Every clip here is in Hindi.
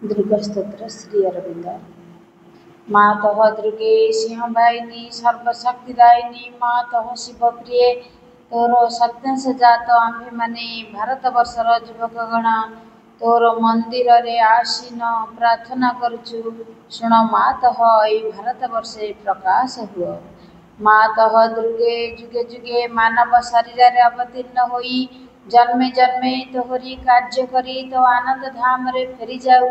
दुर्गस्तोत्र श्री अरविंद। मातः दुर्गे सिंहवाहिनी सर्वशक्तिदायिनी मातः शिवप्रिय तोर सत्यांश जात आम्भे माने भारत वर्षर युवकगण तोर मंदिर रे आसीन प्रार्थना करुचु शुण मातः ए भारत वर्षे प्रकाश हुआ। मातः दुर्गे जुगे जुगे मानव शरीर अवतीर्ण होई जन्मे जन्मे तोहरी कार्य करी तो आनंद धाम रे फेरी जाऊ।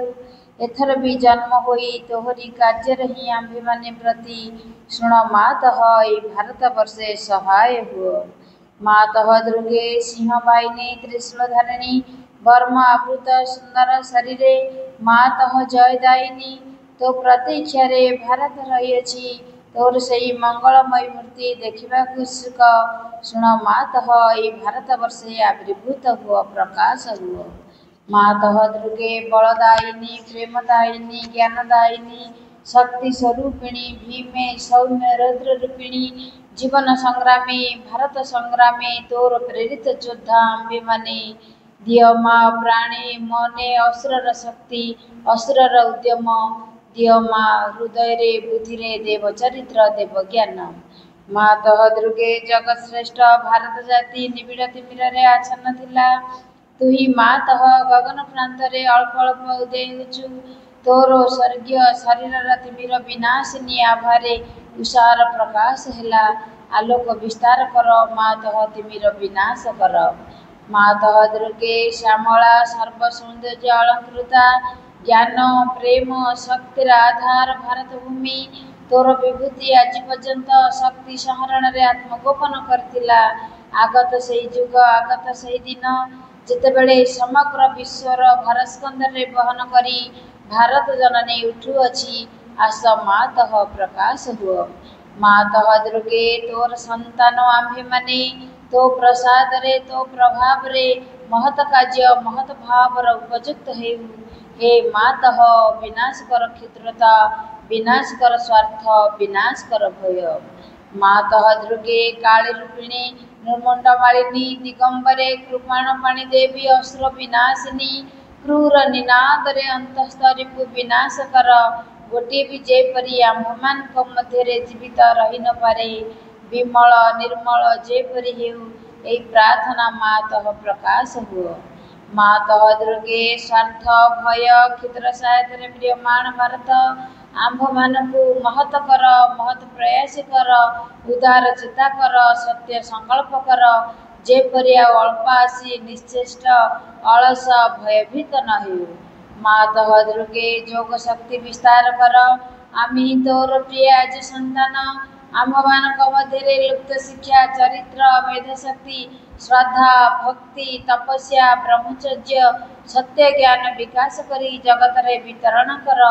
एथर भी जन्म होई तोहरी कार्य ही आम्भे माने प्रति शुण मातः ए भारत वर्षे सहाय हुआ। मातः दुर्गे सिंहवाहिनी त्रिशूल धारिणी वर्म आवृत सुंदर शरीरे मातः जयदायिनी तो प्रतीक्षा रे भारत रही तोर से मंगलमय मूर्ति देखा सुख शुण मातः ए भारत वर्षे आविर्भूत हुआ प्रकाश हुआ। मातः दुर्गे बलदायिनी प्रेमदायिनी ज्ञानदायिनी शक्ति स्वरूपिणी भीमे सौम्य रुद्र रूपिणी जीवन संग्रामी भारत संग्रामी तोर प्रेरित योद्धा आम्बे माने दिय माँ प्राणी मने असुरर शक्ति असुरर उद्यम दिय माँ हृदय रे बुद्धि रे देव चरित्र देव ज्ञान। मातः दुर्गे जगत श्रेष्ठ भारत जाति निबिड़ तिमिर रे आच्छन्न थिला तुही मातः गगन प्रांत रे अल्प अल्प उदय होचु तोर स्वर्गीय शरीर तिमिर विनाशिनी आभारे उषार प्रकाश हैला आलोक विस्तार कर मातः तिमिर विनाश कर। मातः दुर्गे श्यामला सर्व सौंदर्य अलंकृता ज्ञान प्रेम शक्तिर आधार भारत भूमि तोर विभूति आज पर्यंत शक्ति संहरण रे आत्मगोपन करथिला। आगत से जुग आगत से दिन जितेबेले समग्र विश्वर भारस्कंध रे बहन करी भारत जननी उठुअछि आस मातः प्रकाश हुआ। मातः दुर्गे तोर संतान आम्भे माने तो प्रसाद रे तो प्रभाव रे महत कार्य महत भाव र उपयुक्त हेउ। हे मातः विनाश कर क्षुद्रता विनाश कर स्वार्थ विनाश कर भय। मातः दुर्गे काली रूपिणी निर्मुंड मालिनी दिगंबरे कृपाण पाणी देवी असुर विनाशिनी क्रूर निनाद रे अंतस्थ रिपु विनाश कर। गोटे भी जेपरी आम्भमान मध्य जीवित रही न पारे विमल निर्मल जेपरी हेउ ए प्रार्थना मातः प्रकाश हुआ। मातः दुर्गे स्वार्थ भय क्षुद्र सहायता प्रियमाण भारत आंभ मानकु महत कर महत प्रयास कर उदार चेता कर सत्य संकल्प कर जेपरी अल्प आसी निश्चेष्ट अलस भयभीत न हेउ। मातः दुर्गे जोग शक्ति विस्तार कर आमी तोर प्रिय आज संतान आम्भमानक मध्य लुप्त शिक्षा चरित्र मेध शक्ति श्रद्धा भक्ति तपस्या ब्रह्मचर्य सत्य ज्ञान विकास करी जगत रे वितरण कर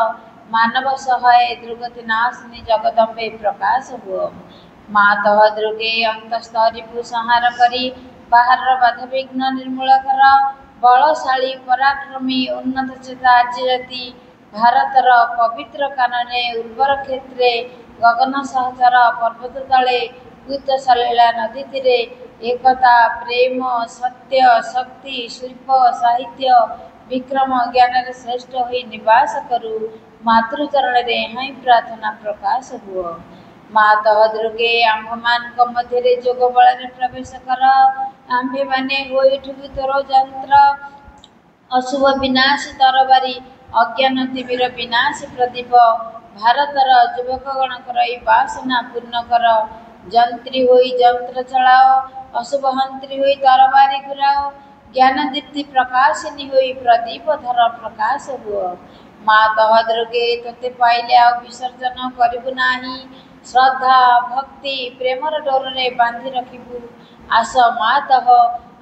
मानव सहाय दुर्गति नाशिनी जगदम्बे प्रकाश हुआ। मातः दुर्गे अंतस्थ रिपु संहार करी बाहर बाधा विघ्न निर्मूल कर बलशाली पराक्रमी उन्नत चेता आज जाति भारतर पवित्र कानने उर्वर क्षेत्रे गगन सहचर पर्वत तले कुत सलीला नदी तीरे एकता प्रेम सत्य शक्ति शिल्प साहित्य विक्रम ज्ञान रे श्रेष्ठ होई निवास करू मातृचरण रे हाई प्रार्थना प्रकाश हुआ। मातः दुर्गे आम्भमान मध्य जोग बल रे प्रवेश कर आम्भे माने होइठु तोर यंत्र अशुभ विनाश तरबारी अज्ञान तिमिर विनाश प्रदीप भारतर युवकगणकर वासना पूर्ण कर। जंत्री होई जंत्र चलाओ अशुभ हंत्री होई तरबारी घुराओ ज्ञान दीप्ति प्रकाशिनी होई प्रदीप धर प्रकाश हुआ। मातः दुर्गे तोते पाइले आ विसर्जन करिबु नाही श्रद्धा भक्ति प्रेमर डोर रे बांधि रखिबु आस मातः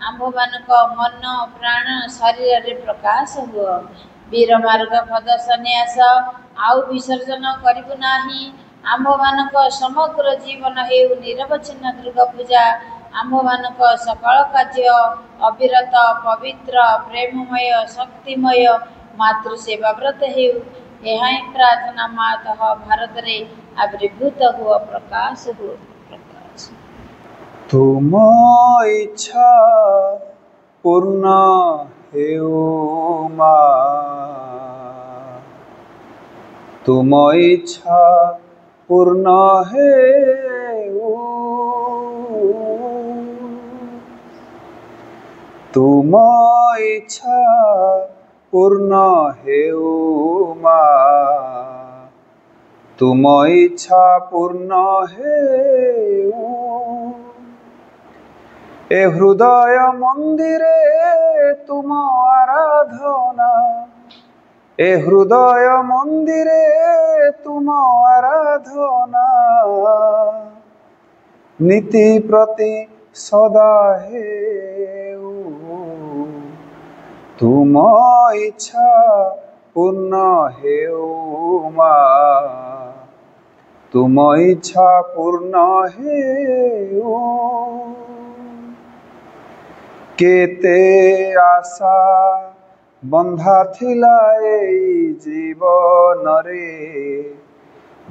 आम्भमानक मन प्राण शरीर रे प्रकाश हुआ। वीर मार्ग प्रदर्शनी आस आउ विसर्जन करिबु नाही आम्भमानक समग्र जीवन हेउ निरवच्छिन्न दुर्गा पूजा आम्भमानक सकल कार्य अविरत पवित्र प्रेममय शक्तिमय मातृसेवा व्रत हेउ यह प्रार्थना मातः भारत रे आविर्भूत हुआ प्रकाश हुआ प्रकाश। तुम इच्छा पूर्ण हेउ मां तुम इच्छा पूर्ण हेउ तुम इच्छा पूर्ण हेउ मा तुम इच्छा पूर्ण हेउ ए हृदय मंदिरे तुम आराधना ए हृदय मंदिरे तुम आराधना नीति प्रति सदा हेउ तुम इच्छा पूर्ण हेउ मा तुम इच्छा पूर्ण हेउ केते आशा बंधा थिला एई जीवन रे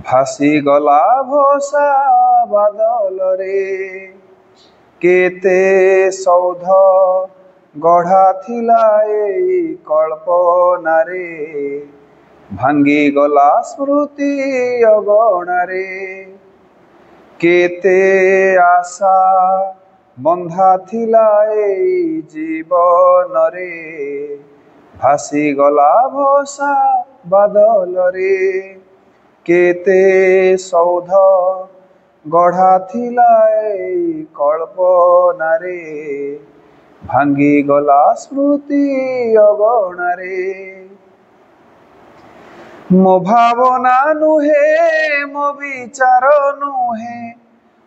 भासी गला भोसा बादल रे केते सौध गढ़ा थिला एई कल्पना रे भांगी गला स्मृति अगणा रे केते आशा बंधा थिला एई जीवन रे भासी गला भोसा बादल रे केते सौध गढ़ा थिला एई कल्पना रे भांगी गला स्मृति अगणा रे मो भावना नुहे मो विचार नुहे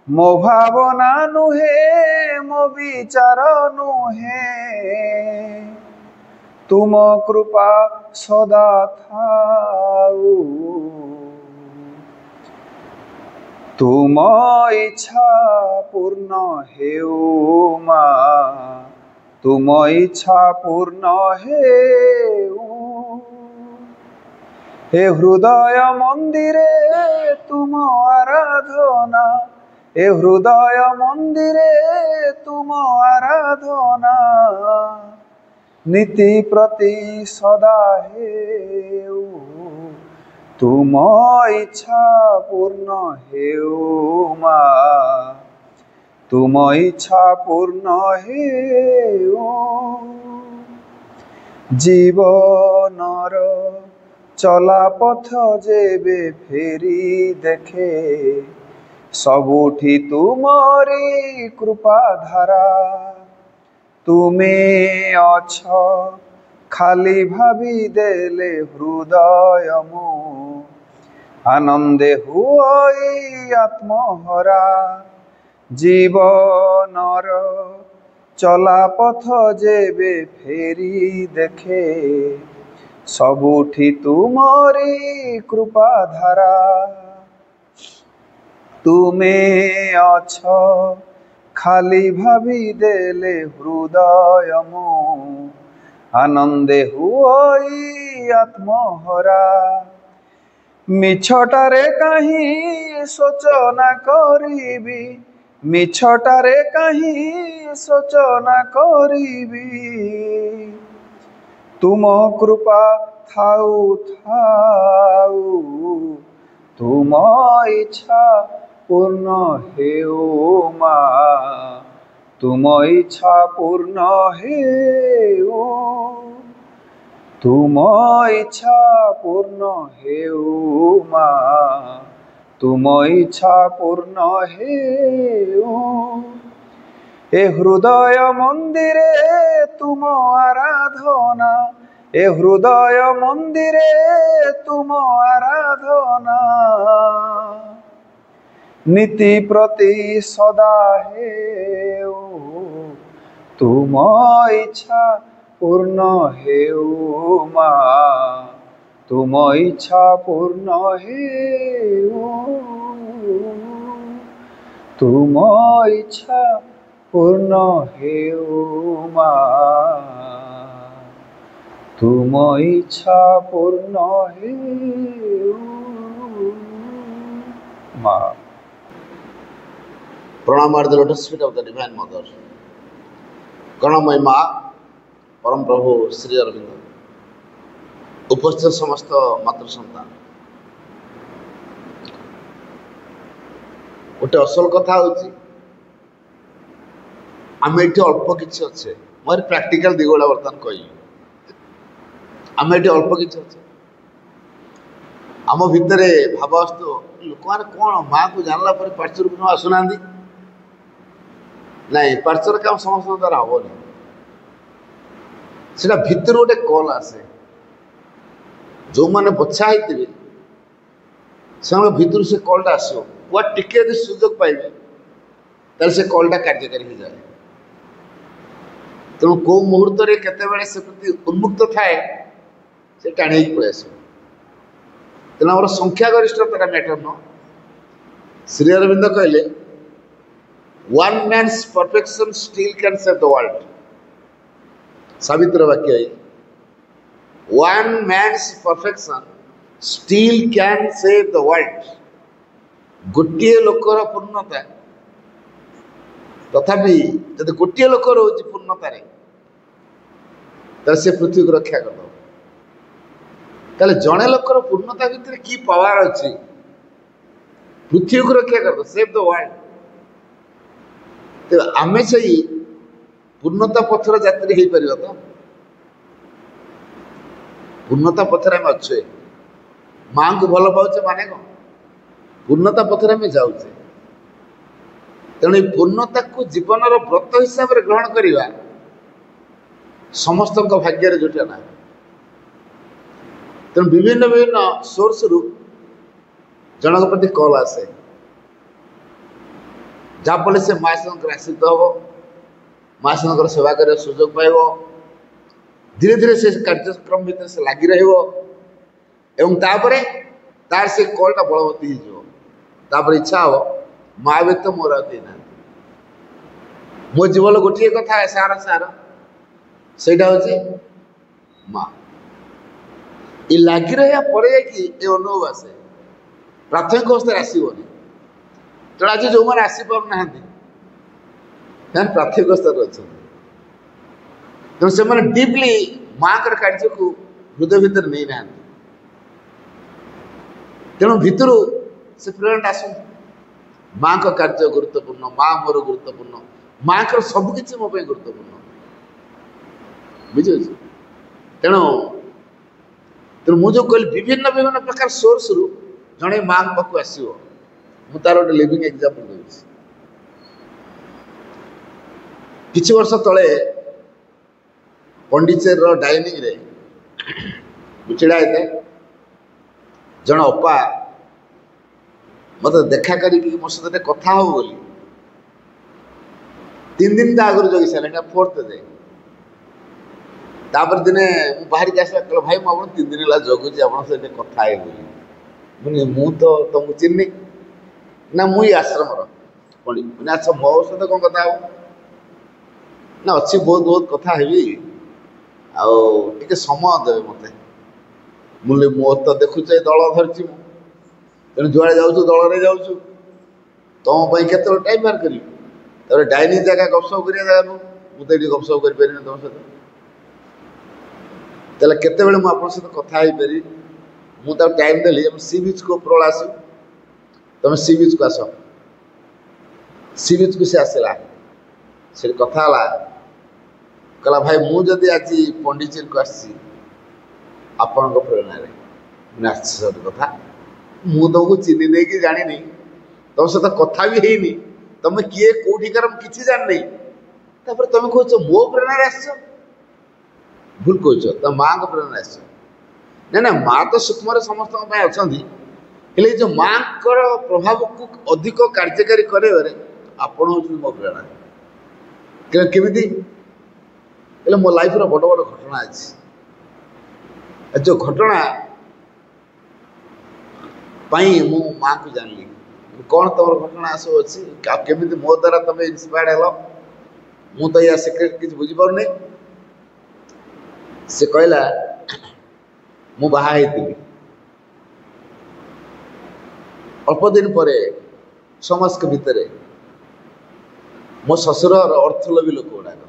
मो भावना नुहे मो विचार नुहे तुम कृपा सदा थाउ तुम इच्छा पूर्ण हेउ मा तुम इच्छा पूर्ण हेउ ए हृदय मंदिरे तुम आराधना ए हृदय मंदिरे तुम आराधना नीति प्रति सदा हेउ तुम इच्छा पूर्ण हेउ मा तुम इच्छा पूर्ण हेउ जीवनर चला पथ जेबे फेरी देखे सबुठी तुमरी कृपा धारा तुमे अछ खाली भावी देले हृदय मो आनंदे हुई आत्महरा जीवनर चला पथ जेबे फेरी देखे सबुठी तुमरी कृपा धारा तुमे अछ खाली भावी देले हृदय मो आनंदे हुई आत्महरा मिछटारे कहीं सोचना करीबी मिछटारे कहीं सोचना करीबी तुम कृपा थाउ थाउ तुम इच्छा पूर्ण हेउ मा तुम इच्छा पूर्ण हेउ तुम इच्छा पूर्ण हेउ मा तुम इच्छा पूर्ण हेउ ए हृदय मंदिरे तुम आराधना ए हृदय मंदिरे तुम आराधना नीति प्रति सदा हेउ तुम इच्छा पूर्ण हेउ मा तुम इच्छा पूर्ण हेउ तुम इच्छा पूर्ण हेउ मा तुम इच्छा पूर्ण हेउ मा। Pranam at the lotus feet of the Divine Mother. Karnamay Ma, Param Prabhu Sri Aurobindo, उपस्थित समस्त मातृ संतान गोटे असल कथा होची आम ये अल्प किसी अच्छे मोर प्राक्टिकल दिगोला बर्तमान कही आम ये अल्प किसी अच्छे आम भितर भाव आसु लोक मैंने कौन माँ को जानला पार्श्वर को आसुना नाई पार्श्वर काम समस्त द्वारा हेनी से भितर गोटे कल आसे जो मैंने बछा होते से भितर से कलटा आसो वह टिके सुजोग पाइबे ताल से कलटा कार्यकारी हो जाए तेणु कौ मुहूर्त केत से प्रति उन्मुक्त थाए से टाणी पलि आस तेना आम संख्यागरिष्ठता मैटर न श्री अरविंद कहले one man's perfection still can save the world सावित्र वाक्य one man's perfection still can save the world गोटे लोकर पूर्णता तथापि जब गोटे लोक रोच पूर्णतार से पृथ्वी को रक्षा कर ताले जड़े लोकर पूर्णता भितर की पावर अच्छी पृथ्वी को रक्षा कर सेव द वर्ल्ड तो आम से पूर्णता पथर यात्री हो पार तो पूर्णता पथर आम अच्छे माँ को भल पाचे माने कौन पूर्णता पथर आम जाऊे तेणु पूर्णता को जीवन व्रत हिसाब से ग्रहण करवा समस्त भाग्य जुटे ना तेणु विभिन्न विभिन्न सोर्स रु जनक प्रति कल आसे जहाँफल से माँ सर आश्रित हम माँ सर सेवा कर सुजोग पाइब धीरे धीरे से कार्यक्रम भितर से लगी रही तार से कलटा बलवती हो इच्छा हम माँ भी तो मोर ना मो जीवन गोटे कथा सार सार से माँ ये लगी रहा अनुभव आसे प्राथमिक अवस्था आसबनी तेणु आज जो मैंने आसी पार ना प्राथमिक अवस्था अच्छा तेणु से डीपली माँ कार्य को हृदय भितर नहीं ना तेणु भितर से प्रेरणा आस माँ का कार्य गुरुत्वपूर्ण माँ मोर गुरुत्वपूर्ण माँ का सबकि मो गुरुत्वपूर्ण बुझे तेणु तेणु मुझे कहली विभिन्न विभिन्न प्रकार सोर्स रु जड़े माँ पाक आसो मु तार गोटे लिविंग एग्जांपल दूसरी किछि वर्ष तले पंडिचेर डाइनिंग रे छिड़ा होता जन अपा मत देखा करी मो सहित कथा हो बोली 3 दिन आगुरी जगी सारे 4th डे तापर दिने बाहर के आस भाई मुझे 3 दिन है जगुची आप कथा है बोली मु तो तुमको चिन्नी ना मुई आश्रम पंडित अच्छा मो सहित कौन कथा हो ना अच्छी बहुत बहुत कथा हेबी आके समय देवे मत मुझे मोर तो देखुचे दल धरची तेणु जुआड़े जाऊँ दल जाऊँ तुम केत टाइम बाहर करी डाइनिंग जगह गपसप कर जगह मुझे ये गपसप कर तुम सहित तेल केत मुझे कथा हो पारि मुझे टाइम देली सी बीच को प्रल आस तुम सी बीच को आस सी बीच को सी आसला से कथा कहला भाई मुझे आज पंडिचेरी को आसी आपण प्रेरणा आश्चर्य कथा मु तुमको चिन्ह नहीं कि जानी तुम सहित कथा भी है तुम किए कौटिकार किसी जान नहीं तुम कह मो प्रेरणा आस भूल कह तुम माँ को प्रेरणा आस ना माँ तो सूक्ष्म समस्त अच्छा जो माँ प्रभाव को अधिक कार्यकारी कर आपण हूँ मो प्रेरणा केमी मो लाइफ बड़ बड़ घटना अच्छी जो घटना पाई मु माँ को जानली कौन तुम घटना सब अच्छी केमी मो द्वारा तुम इन्स्पायर्ड हेल मु तो या सिक्रेट किसी बुझीपार नहीं से कहला मु बाहा होती अल्प दिन पर समाज के भितर मो ससुर अर्थलोभी लोक गुड़ाक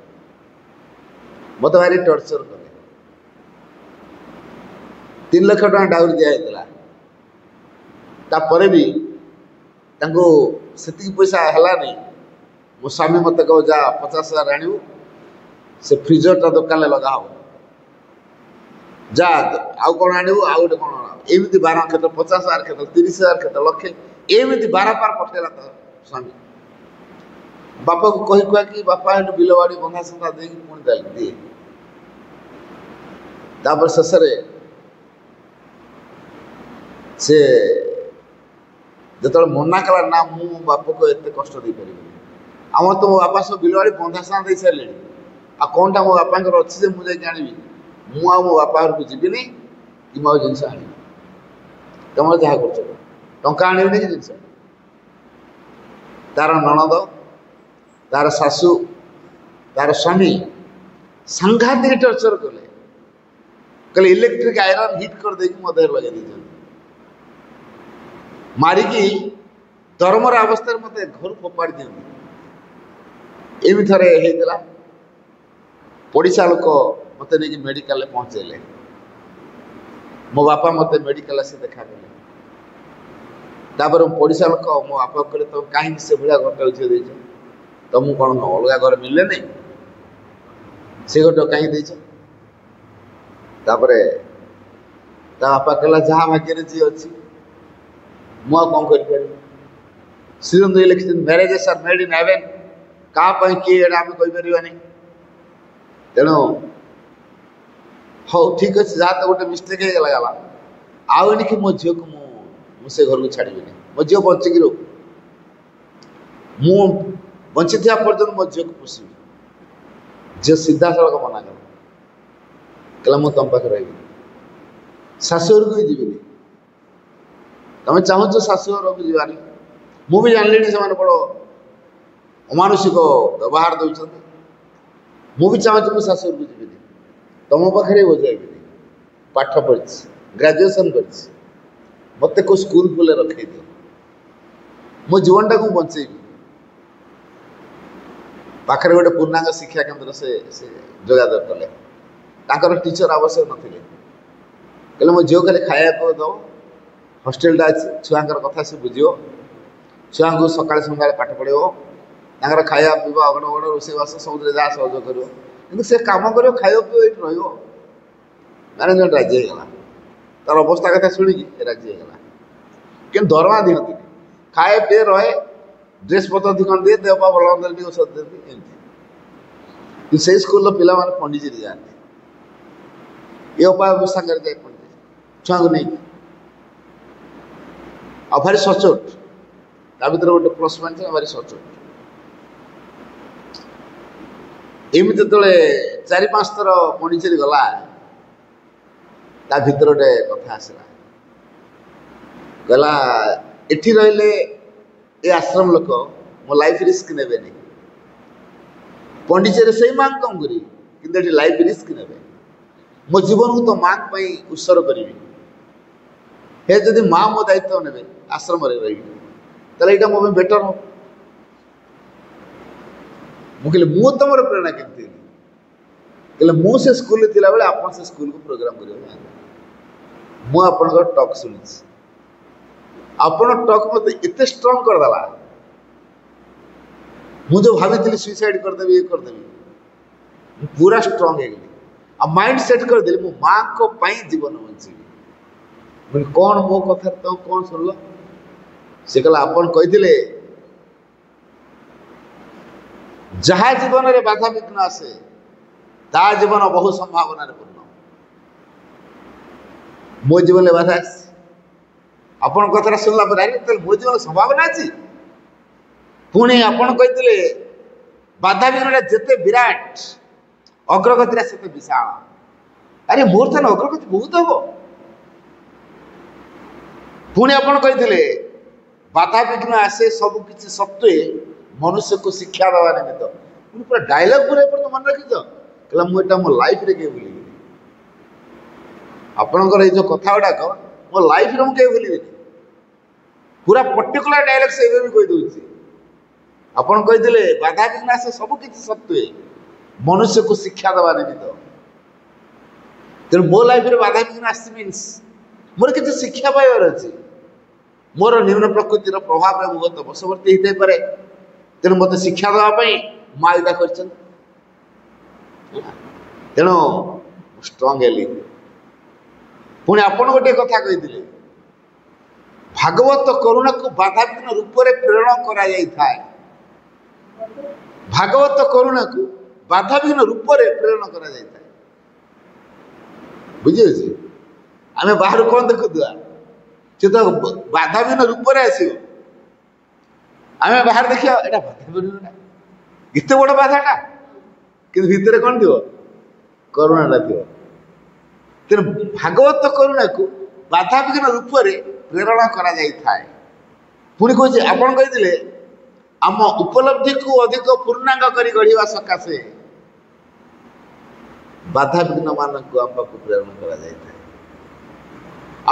मत भारी टर्चर कले 3 लाख टका डाउरी दिखाई तापर भी से पैसा है मो स्वामी मत कह जा 50,000 आणु से फ्रिजरटा दुकान लगा हो जा आउ कौन आणु आउ गोटे कौन एमती 12 क्षेत्र 50,000 क्षेत्र 30,000 क्षेत्र लक्षे एमती 12 पार पठेला तो स्वामी बापा को कही कुआ कि बापा हेन बिलवाड़ी बंधा संधा दे पुणी दिए तापर शेष से जो मना कला ना मु बाप को एत कष्ट दे पारि आम तो मो बापा सब बिलवाड़ी बंधा संधा दे सारे आ कौन टा मो बापा अच्छी मुझे जानी मु मो बापा घर को जीविनी कि मो जिनस आनी तुम जहाँ कर टंका आने कि जिनस तार ननद तार शाशु तार स्वामी सांघातिक टर्चर कले कल इलेक्ट्रिक आयरन हिट कर दे मो देह लगे दी मारिकी दरमर अवस्था मत घर फोपाड़ी दिखती एमि थे होता पड़ीसा लोक मत नहीं मेडिकल पहुँचेले मो बापा मत मेडिकल से देखा कले तापर पड़ीसा लोक मो बापा कहले तो कहीं से भाया घरटा उठे दे तुमको कौन अलग घर मिले नहीं से घर कहीं दे तापर ता बापा कहला जहाँ भाग्य जी अच्छी मुआ कौन कर season 2 election marriages are made in heaven क्या किए आम कहीपर तेणु हाँ ठीक अच्छे जहाँ तो गोटे मिस्टेक हो गला आउ कि मो झील को मुझे घर को छाड़ी मो झील बचिक रो मु बची था पर्यटन मो झील को पोषी झील सीधा सड़क मना कला मुझे तुम पाखे रही शाशुर को भी जीविनी तुम चाहूच शाशुर को जीवानी मुझे जानी से बड़ अमानुषिक व्यवहार दौरान मुझे चाहूँ मुझे शाशुर को जीविनी तुम पाखे बजाइबी पाठ पढ़ी ग्रेजुएशन कर मत को स्कूल फुल रखे दियो मो जीवनटा को बचेबी पाखे गोटे पूर्णांग शिक्षा केन्द्र से जोगाजोग कले ताकर टीचर आवश्यक नथिले कहले मो झील खाली खाया दो हॉस्टेलटा अच्छी छुआंकर कथा से बुझो छुआ को सका संध्या पाठ पढ़ो ताकर खाया पीवा अगणगण रोषेबास सब जहाँ सहयोग कर कि से कम कर खाया पीव ये मैनेजमेंट राजी होगा तार अवस्था कथा शुणिकी राजी होगा कि दरमा दिखती खाए पीए रहे ड्रेस पत्र दिखन दिए देह भल टी औषध दिखती एमती से स्कूल पिला पंडित जाती ये उपाय सागर जाए पंडित छुआ को नहीं आ भारी सचोट ता भर गोटे प्लस पॉइंट भारी सचोट एमती जो 4-5 थर पंडिचेरी गला ता भीतर गोटे कथा आसला गला एठी रहिले ए आश्रम लोक मो लाइफ रिस्क नेबे नहीं पंडिचेरी से मांग कम करी कि लाइफ रिस्क नेबे मो जीवन को तो मांग पाई उत्सर्ग करी हे जदि माँ मो दायित्व ने आश्रम रही ताले एटा मो बेटर हो मुझे मु तुम प्रेरणा केमती कहले मु से स्कूल थिला बेले आपन से स्कूल को प्रोग्राम करियो मु आपन टॉक सुनी आपन टॉक मत इतने स्ट्रांग कर दला मु जो भाभी सुइसाइड कर देबी ये कर देबी पूरा स्ट्रांग है आ माइंड सेट कर देली मु मां को पई जीवन बंची मैं कौन मो कथा तो कौन सुनल से कहला आपन कहिथिले जहाँ जीवन रे बाधा विघ्न आसे ता जीवन बहु संभावना पूर्ण मो जीवन में बाधा आस आपण कथा सुनला पर अरे मो जीवन संभावना अच्छी पुणी आपण कहिथिले बाधा विघ्न जेते विराट अग्रगति से विशाल अरे मोर थान अग्रगति बहुत हम पुणी आपण कहिथिले बाधा विघ्न आसे सब किसी सत्वे मनुष्य को शिक्षा देवा निमित्त पूरा डायलॉग पूरा तो मन रखीच कहला मुझे मो लाइफ रे के भूल आपणकर जो कथा गुड़ाक मो लाइफ रे मुझे भूल पूरा पर्टिकुलर डायलॉग से भी कही दूसरी आपन कही बाधा विघ्न आसे सब किसी सत्वे मनुष्य को शिक्षा देवा निमित्त तेणु मो लाइफ रे बाधा विघ्न आस मीन्स मोर किसी शिक्षा पाइबार अच्छी मोर निम्न प्रकृतिर प्रभाव में बहुत बशवर्ती होते पारे तेणु मत शिक्षा देवाई माँ यहाँ कर तेणु स्ट्रंग हेली पुणी आपन गोटे कथा कही भागवत करुणा को बाधाविघ्न रूप में प्रेरण करा भागवत करुणा को बाधाविघ्न रूप में प्रेरण करा बुझे आम बाहर कौन देखुआ सी तो बाधाविघ्न रूप में आस आम बाहर देखिए यहाँ बाधाविघ्न एत बड़ बाधाटा कि भितर कौन थी करुणाटा थी तेणु भागवत करुणा को बाधाविघ्न रूप में प्रेरण करा पुणी कहे आपन कही आम उपलब्धि को अधिक पूर्णांग कर गढ़ा सकाशे बाधाविघ्न मानक आम पाक प्रेरण करा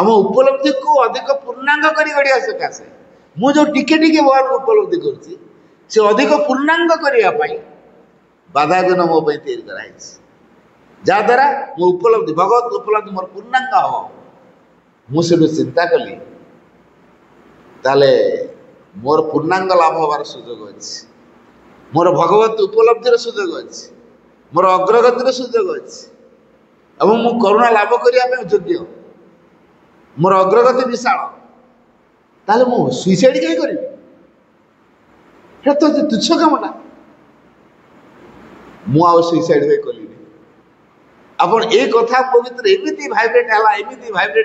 आम उपलब्धि को अधिक पूर्णांग कर गढ़ा सकाशे मुझे जो टिके टिके भगवान उपलब्धि करुँची से अधिक पूर्णांग करने बाधाविघ्न मो तैयारी कराई जहाद्वारा मो उपलब्धि भगवत उपलब्धि मोर पूर्णांग हम मुझे चिंता कली ताले मोर पूर्णांग लाभ हबार सुजोग अच्छी मोर भगवत उपलब्धिर सुजोग अच्छी मोर अग्रगतिर सुजोग अच्छी और मु करुणा लाभ करने योग्य मोर अग्रगति विशाल ताले मु सुइसाइड कहीं करी तो तुच्छ कामटा मुझे सुइसाइड हो कली अपन ए कथा मो भीतर एमती भाइब्रेट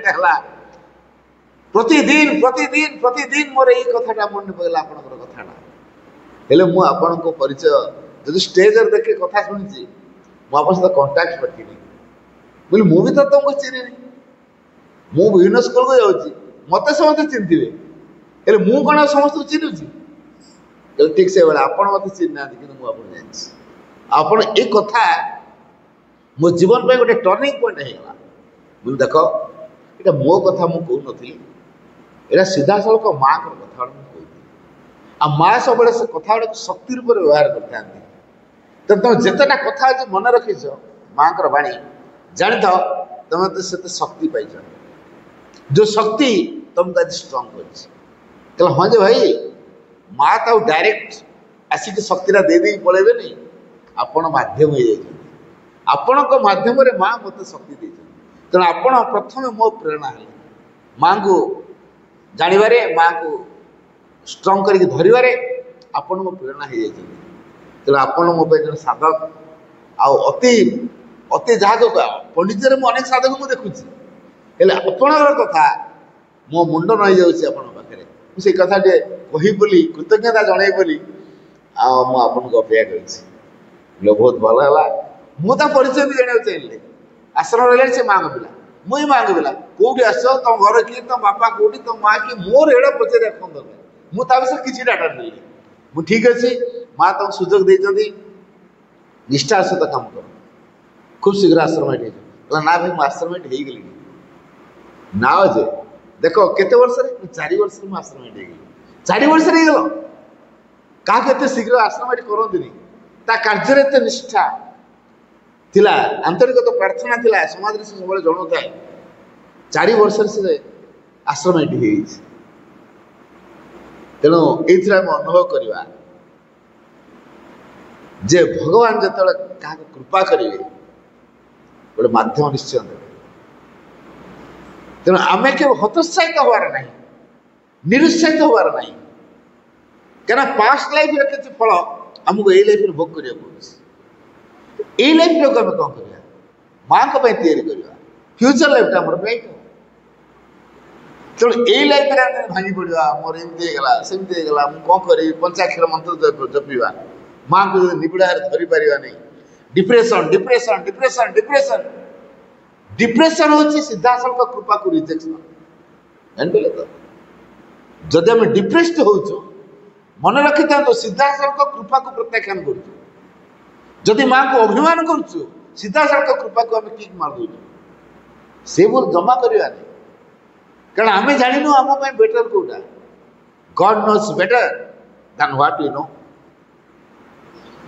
है प्रतिदिन प्रतिदिन प्रतिदिन मोर ये कथाटा मन पड़ेगा आपंकर कथाटा हेले मु आपण को परिचय जो स्टेज देखे कथा शुणी मुझे सहित कंटाक्ट रखी बोली मु भी तो तुमको चिन्ह मु विभिन्न स्कूल को जाऊँगी मत समस्त चिन्हे हेले मु कौन समस्त चिन्हुची ठीक से आपण मत चिन्ह ना कि मुझे जान ये कथा मो जीवन पे गोटे टर्निंग पॉइंट होगा बोल देख ये मो कथा मु कहून यहाँ सीधा सड़क माँ को कथा कहती आ माँ सब से कथा गुड़ा शक्ति रूप में व्यवहार करते तो तुम जितेटा कथा आज मन रखीच माँ को बाणी जानी था तुम तो से शक्ति पाई जो शक्ति तुमको आज स्ट्रंग कर हाँ जे भाई माँ तो डायरेक्ट आसिक शक्तिटा दे पलैबे नहीं आपण माध्यम हो जाए आपण माध्यम माँ मत शक्ति दे तेणु आपण प्रथम मो प्रेरणा है माँ को जानिबारे माँ को स्ट्रंग करके धरवे आपण मो प्रेरणा हो जाए तेणु आपण मो जो साधक अति अति जहाँ पंडित अनेक साधक मुझे देखुची आपणर कथा मो मुंड नई जाऊँगी पाखे से कथा कही बोली कृतज्ञता जन बोली आपको अपेक्षा कर बहुत भल है मुझे परिचय भी जाना चाहिए आश्रम रहा से माँ को पिला मुझे माँ को पिला कौटी आस तुम घर किए तुम बापा कौटी तुम माँ किए मोर एड़ा पचारे मुझे विषय किसी डाटा नहीं मुझे ठीक अच्छे माँ तुम सुजोग देती निष्ठार सहित कम कर खूब शीघ्र आश्रम ना भाई मुझे आश्रम हो गली ना जे देख केते वर्ष 4 वर्ष में आश्रम हो गली 4 वर्ष गल क्या शीघ्र आश्रम करती कार्य एत निष्ठा थिला आंतरिकता प्रार्थना थिला समाज से सब जन थाए 4 वर्ष से आश्रम ये तेणु ये अनुभव करवा जे भगवान जो क्या कृपा करेंगे गोटे माध्यम निश्चय देवे तेणु आम केवल हतोत्साहित हबार ना निरुत्साहित हबार ना क्या पास्ट लाइफ किसी फल आमको ये लाइफ भोग करा ये लाइफ को आम कौन कर माँ को तैयारी करवा फ्यूचर लाइफ आम ब्राइट तेणु ये लाइफ भांगी पड़ा मोर एमती सेमती कौन करी पंचाक्षर मंत्र जपा माँ को निबिड़ा धरी पार नहीं depression depression depression depression depression हूँ सीधा सड़क कृपा को रिजेक्शन जानते तो जदि आम डिप्रेस्ड हो मन रखी था सीधा सड़क कृपा को प्रत्याख्यान करुदी माँ को अभिमान करुचु सीधा सड़क कृपा को आम किक मार दौ से बोल जमा करवा नहीं कारण आम जानू आम बेटर कौटा God knows better than what you know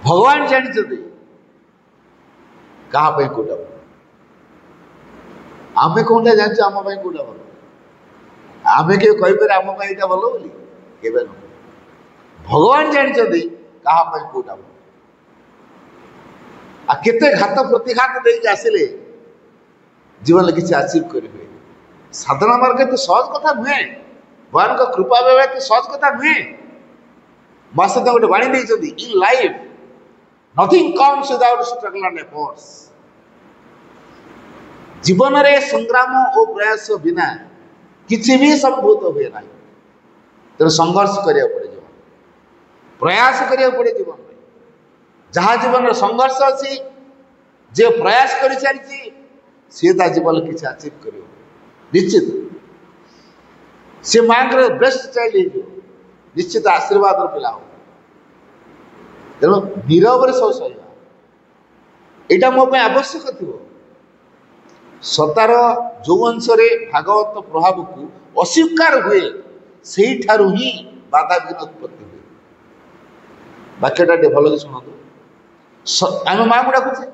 भगवान जानते क्या कौटा आम कौटा जानते आम कौटा भल आमे के कहीपर आम यहाँ भल बोली केवे न भगवान जानते क्या कौटा भल आ केते घात प्रतिघात देके आसिले जीवन किसी अचीव करेंगे साधना मार्ग तो सहज कथा नुहे भगवान कृपा व्यवहार तो सहज कथा नुहे मास गोटे बाणी देती in life nothing comes without struggle and efforts जीवन रे संग्राम और प्रयास बिना किसी भी संभूत हुए ना तेरे संघर्ष करिया पड़े जीवन प्रयास करिया पड़े जीवन में जहाँ जीवन संघर्ष अच्छी जे प्रयास कर सारी सी ता जीवन किसी अचीव कर निश्चित सी माँ बेस्ट चाइल्ड हो निश्चित आशीर्वाद पिला हो तेणु नीरव सब सह यहाँ मो आवश्यक थी सतार जो अंश भागवत प्रभाव को अस्वीकार हुए से ही बाधा विघ्न उत्पत्ति हुए वाक्यटा भल कि शुणु आम माँ को डाकुचे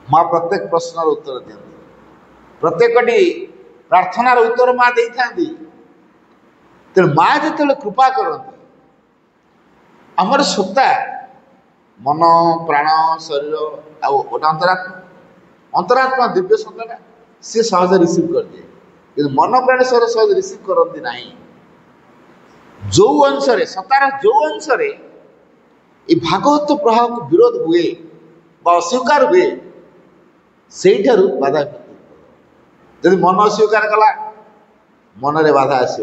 माँ प्रत्येक प्रश्नर उत्तर दिखती प्रत्येक प्रार्थनार उत्तर माँ दे था तेणु माँ जो कृपा करती आमर सत्ता मन प्राण शरीर आटा अंतरात्मा अंतरात्मा दिव्य सत्ता सी सहज रिसीव कर दिए कि मन प्राण शरीर सहज रिसीव करती ना जो अंश सतार जो अंश भागवत प्रभाव को विरोध हुए अस्वीकार हुए से बाधा जब मन अस्वीकार कला मन रे बाधा आस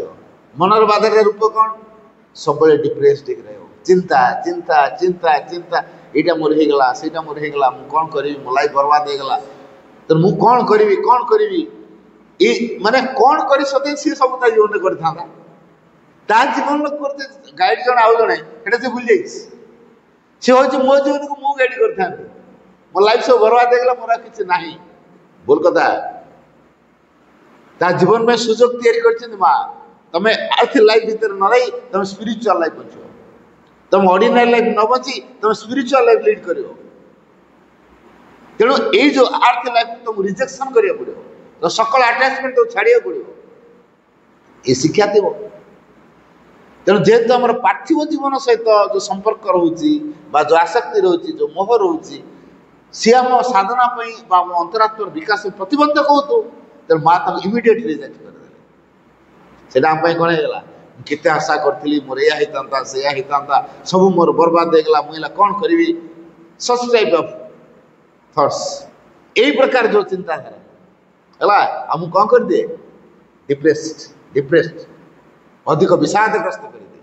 मनर बाधार रूप कौन सब डिप्रेस्ड रहो चिंता चिंता चिंता चिंता यहाँ मोर होगला से मोर होगला मुझे कौन करी मो लाइफ बर्बाद होगला तो मुझे कौन करी माने कौन कर सकते सी सब जीवन में कर जीवन गाइड जन आउ जड़े से भूल जाइए सी हूँ मो जीवन को मुझे गाइड कर मो लाइफ सब बर्बाद होगला मोर किसी ना भूल कथा जीवन में सुजोग तैयारी माँ तुम आर्थिक लाइफ भीतर न रही तुम स्पिरिचुअल लाइफ बच तुम ऑर्डिनरी लाइफ न बची तुम स्पिरिचुअल लाइफ लीड कर तेणु ये जो आर्थिक लाइफ तुम रिजेक्शन करिया पड़ो तो सकल अटैचमेंट तो छाड़िया पड़ो ये शिक्षा थी तेणु जेहेतु आम पार्थिव जीवन सहित जो संपर्क रोची जो आसक्ति रोची जो मोह रोची सी आम साधना आम अंतरात्म विकास प्रतिबंधक हो तो तेणु माँ तक इमिडिएटली रिजेक्ट करदे से कौन होगा केते आशा करी मोर या होता से होता सब मोर बर्बाद होगला मुझे कौन करी सच टाइप ऑफ थॉट्स यही प्रकार जो चिंताधारा है आमको कौन कर दिए डिप्रेस्ड अधिक विषादग्रस्त कर दिए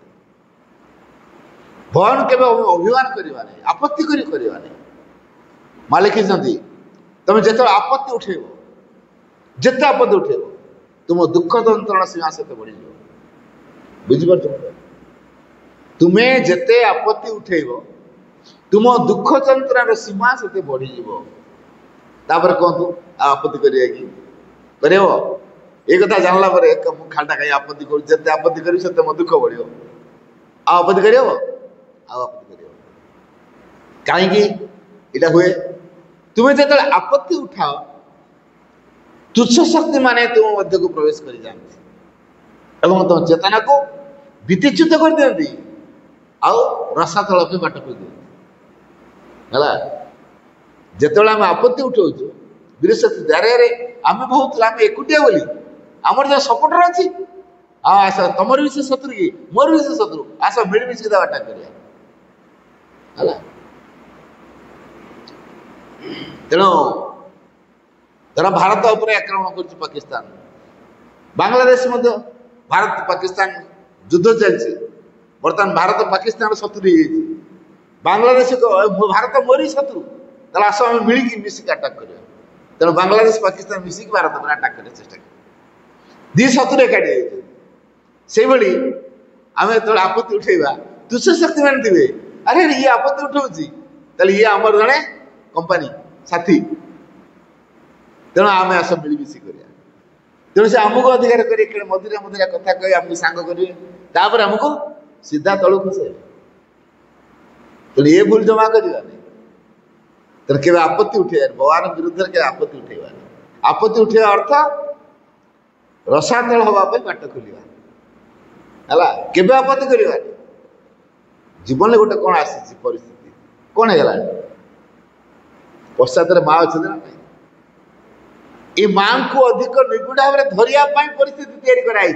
भगवान के अभिमान करवा नहीं आपत्ति करवा नहीं माँ लिखी तुम जो आपत्ति उठेब जिते आपत्ति उठेब तुम दुख यंत्रणा सीमा से बढ़ी बुझिपार तुम्हें जिते आपत्ति उठेब तुम दुख यंत्रणा सीमा से बढ़ी तापर कहतु आपत्ति कर ये कथा जानला खाटा कहीं आपत्ति कर जिते आपत्ति कर मो दुख बढ़ आपत्ति कर कहीं हुए तुम्हें जो आपत्ति उठाओ तुच्छ शक्ति माने तुम मध्य को प्रवेश कर जाती एवं तुम चेतना को वितिच्युत कर दिखती आउ रसातल पे बाट कर दिखती जिते आम आपत्ति उठाऊ बृहस्पति दारे आम बहुत आम एकुटिया बोली आमर जो सपोर्टर अच्छी आस तुमर भी से शत्रु कि मोर भी से शत्रु आस मिलमिश अटाक कर तेणु धर भारत उपर आक्रमण कर पाकिस्तान बांग्लादेश भारत पाकिस्तान युद्ध चलती बर्तमान भारत पाकिस्तान शत्रु हो बांग्लादेश भारत मोरी शत्रु तेल आस आम मिलिकी मिसिक अटाक कर तेणु बांग्लादेश पाकिस्तान मिसिक भारत पर अटाक करने चेष्टा कर दी शत्रु एकाठी से आम जो आपत्ति उठेबा तुच्छ शक्ति मान थे अरे ये आपत्ति उठाऊँ ये आमर जड़े कंपानी साथी तेणु आम आस मिलमिशी कर तेणु से आमको अधिकार कर मधुरा मधुरा कथा कही आमको सांग करेंगे आमको सीधा तलू खसे तेणु ये भूल जमा करवा तेणु के आपत्ति उठे भगवान विरुद्ध के आपत्ति उठेगा आपत्ति उठे अर्थ रसातल हवा बाट खोलिया है केवे आपत्ति करवा जीवन में गोटे कौन आसी परिस्थिति कौन है पश्चात माँ अच्छे ना ये माँ को अधिक निगुड़ भाव में धरिया परिस्थिति या कराई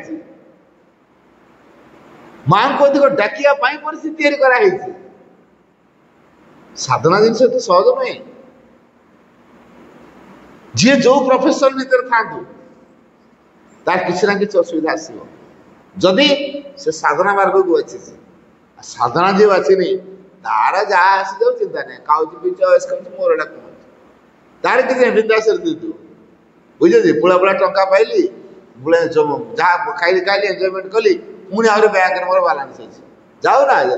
माँ को अधिक डाकिया परिस्थिति या कराई साधना जिन तो सहज नुहे जी जो प्रोफेशन भीतर था तार किसी ना किसी असुविधा आसो जदि से साधना मार्ग को अच्छी साधना जो अच्छी नहीं तार जहाँ आसी जाओ चिंता नहीं खाऊ पीछ मोर एटा कौन तार किसी बिंदास बुझे पुला पुला टंका पाइली बुले जहाँ खाई खाई एंजॉयमेंट कली पुणी आ बैंक मोर बालांस अच्छे जाओ ना आज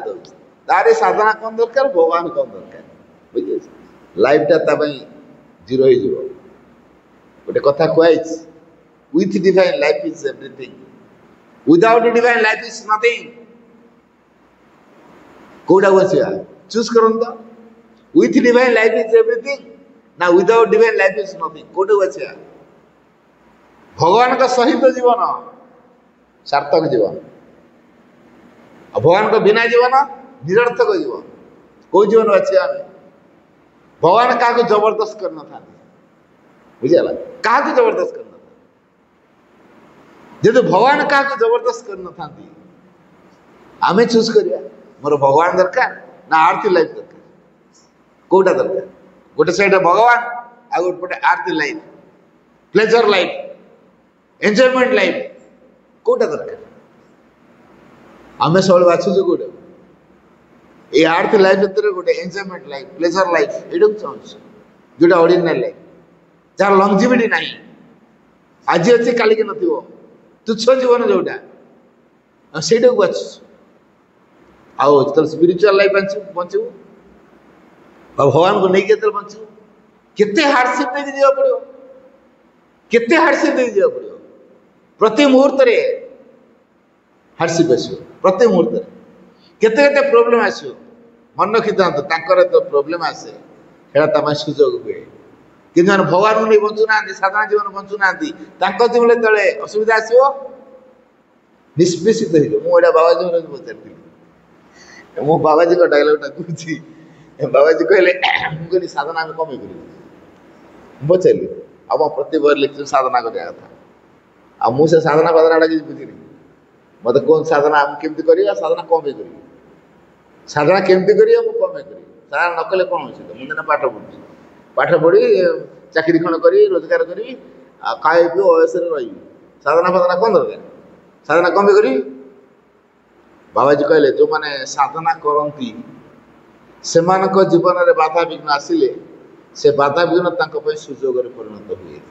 तार साधना कौन दरकार भगवान कौन दरकार बुझे लाइफटा जीरो हो गोटे कथा कहुई with divine life is everything without divine life is nothing कोड़ा बसिया चूज करन तो with divine life is everything ना without divine life is nothing कोड़ा बसिया भगवान का सहित जीवन सार्थक जीवन भगवान का बिना जीवन निरर्थक जीवन कोई जीवन बचिया भगवान क्या जबरदस्त करना था बुझेगा क्या जबरदस्त करना जेतु भगवान क्या जबरदस्त करना था आम चूज करिया मोर भगवान दरकार ना आरती लाइफ दरकार कोटा दरकार गोटे साइड भगवान आ गोटे आरती life pleasure life enjoyment life कोटा दरकार आम सब बाछुचे कोटे ये आरती लाइफ भीतर गोटे एंजॉयमेंट लाइफ प्लेजर लाइफ ये चाहूँ जोटा ऑर्डिनरी लाइफ जार लंगजिविटी ना आज अच्छे काली के नथिबो तुच्छ जीवन जोटा से बाचु आउ स्पिरिचुअल लाइफ बचु भगवान को नहीं बचु केते हार्डशिप देके जीवा पड़ो केते हार्डशिप देके जीवा पड़ो प्रति मुहूर्त रे हार्डशिप आसो प्रति मुहूर्त रे केते केते प्रॉब्लम आसो मन रखी था तो प्रॉब्लम आसे हेड़ा तमा सुजोग हुए कि भगवान को नहीं बचुना साधारण जीवन बचुना जीवन तले असुविधा आसो निष्पेषित हो बाबाजी पचार मो बाबाजी का डायलॉगटा कहूँ बाबाजी कहले साधना आम कम कर पचारि अब प्रति बार लेक्चर साधना करवा कथा मुझे साधना फाधना किसी बुझी मत कौन साधना केमती कर साधना कम कर साधना केमती कर कम कर साधना न कले कौन हो मुझे पाठ पढ़ुँ पाठ पढ़ी चाकरी खंड करी रोजगार करी खाई पी अयस रही साधना फाधना कौन दरकार साधना कम करी बाबाजी कहले जो मैंने साधना करती से जीवन में बाधा विघ्न आसिले से बाधा विघ्न सुजोग परिणत हुए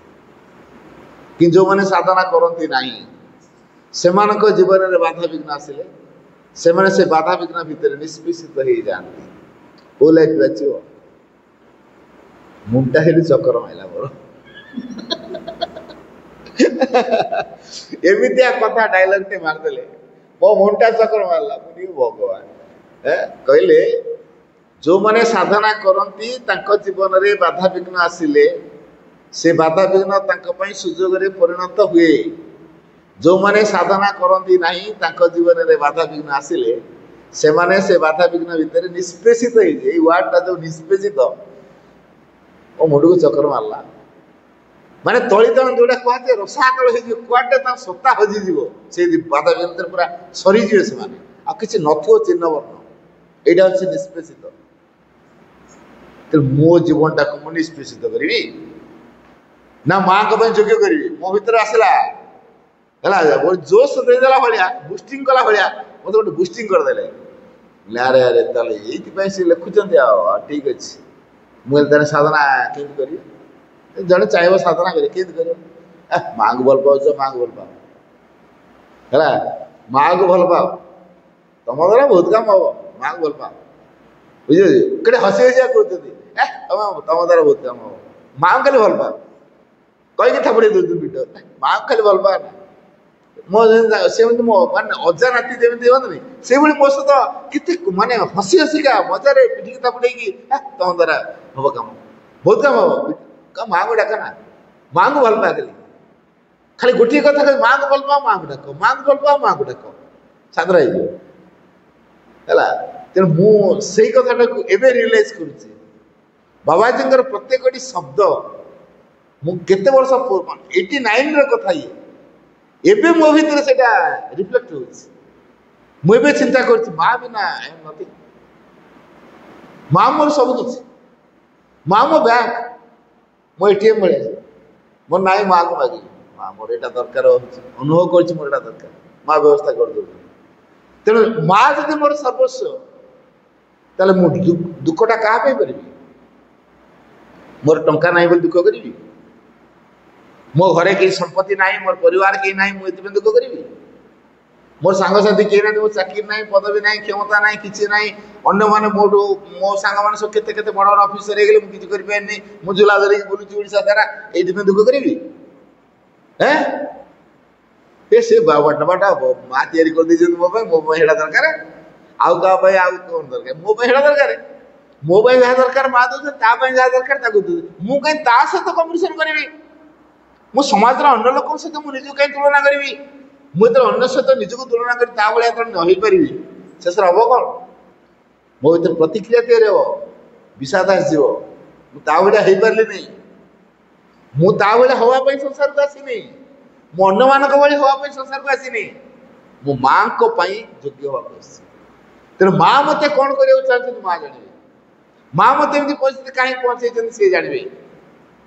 कि जो मैंने साधना करती ना से जीवन में बाधा विघ्न आसिले से बाधा विघ्न भितर निष्पेषित हो जाती को लाइफ बाचो मुंटा हेली चक्कर माइला मोर एमितिया कथा डायलॉग टे मारदेले मो मुंटा चक्कर मारला मुनि भगवान कहले जो माने साधना करती तांको जीवन रे बाधा विघ्न आसिले से बाधा विघ्न तांको पई सुजोग रे परिणत हुए जो माने साधना करती नाही तांको जीवन रे बाधा विघ्न आसिले से माने से बाधा विघ्न भितर निष्पेषित हो जे वर्डटा जो निष्पेषित ओ मुंड को चक्कर मारला माने तलितन जोटा कहते रसातल हो कुआटे ता सत्ता हजिଯିव से बाधा विघ्न पूरा सरीजिवे से माने आ किछि नथो चिन्ह वर्ण एटा हচ্ছে निष्पेषित तो मो जीवनटा को मु निष्पेषित करी ना माँ को योग्य करी मो भीतर आसला है जोश देदेला भाया बुस्टिंग कला भाया मत गोटे बुस्टिंग करदे अरे अरे ताले ये सी लिखुंट ठीक अच्छे मुझे साधना केमती करी जड़े चाहे साधना करें कर माँ को भल पाओ माँ को भल पाओ है माँ को भल पाओ तुम द्वारा बहुत काम हम माँ को भल पाओ बुझे कटे हसी हसिया कहते तुम द्वारा बहुत काम हम माँ को खाली भल पाओ कहीं थापड़े दूर पीठ माँ को खाली भल पाओ ना मो मो माने अजा नाती जमी हमें से मो सहित के माने हसी हसिका मजारे पिठी थापड़े तुम द्वारा हम काम बहुत काम हम माँ को डाका ना माँ को भल पाए खाली गोटे कथा कह माँ को भल पाओ माँ को डाक माँ को भल पाओ माँ को डाक सादरा है तेणु मुझे कथा को एवं रियलाइज करुच्ची बाबाजी प्रत्येक शब्द मुझे वर्ष 89 कथा ये एवं मो भर से रिफ्लेक्ट हो चिंता कर माँ बिना आई एम नथिंग माँ मोर सब किसी माँ मो बैंक मो एटीएम भाई मोर ना माँ को मागे माँ मोर यहाँ दरकार अनुभव कर मोर यहाँ दरकार माँ व्यवस्था कर दो तेणु माँ जब मोर सर्वस्व ताले मु दुखटा क्या करी मोर टंका ना बोली दुख करी मो घरे कहीं संपत्ति ना मोर परिवार कहीं ना मुझे दुख करी मोर सांगसाथी कहीं ना मो चाकरी ना पदवी ना क्षमता ना कि ना अन्य मैंने मोटू मो सांग मैंने सब केते बड़ बड़ ऑफिसर हो गए मुझे करें मुझे झूला धरिकी बुलूची ओडिशा सारा ये दुख करी है से बाट बाट माँ तैयारी कर दी मो हेड़ा दरकार आउ क्या कौन दरकार मो हेड़ा दरकार मो जहाँ दरकार माँ दौर जहाँ दरकार मुझे कहीं सहित कंपिटिशन करी मो समाज अन्य लोक सहित मुझे कहीं तुलना करी मुझे अन्य सहित निजक तुलना कर नहीं पारि शेष हम कौन मो भर प्रतिक्रिया तैयारी हम विषाद आसो मुझे हो पारे नहीं मुझे हाँपाई संसार को आसनी मु अन्य मान हाँपाई संसार को आसनी मो माँ योग्य हाँ तेणु माँ मत कौन करने चाहते माँ जाने माँ मत एमती परिस्थिति कहीं पहुँचे सी जानवे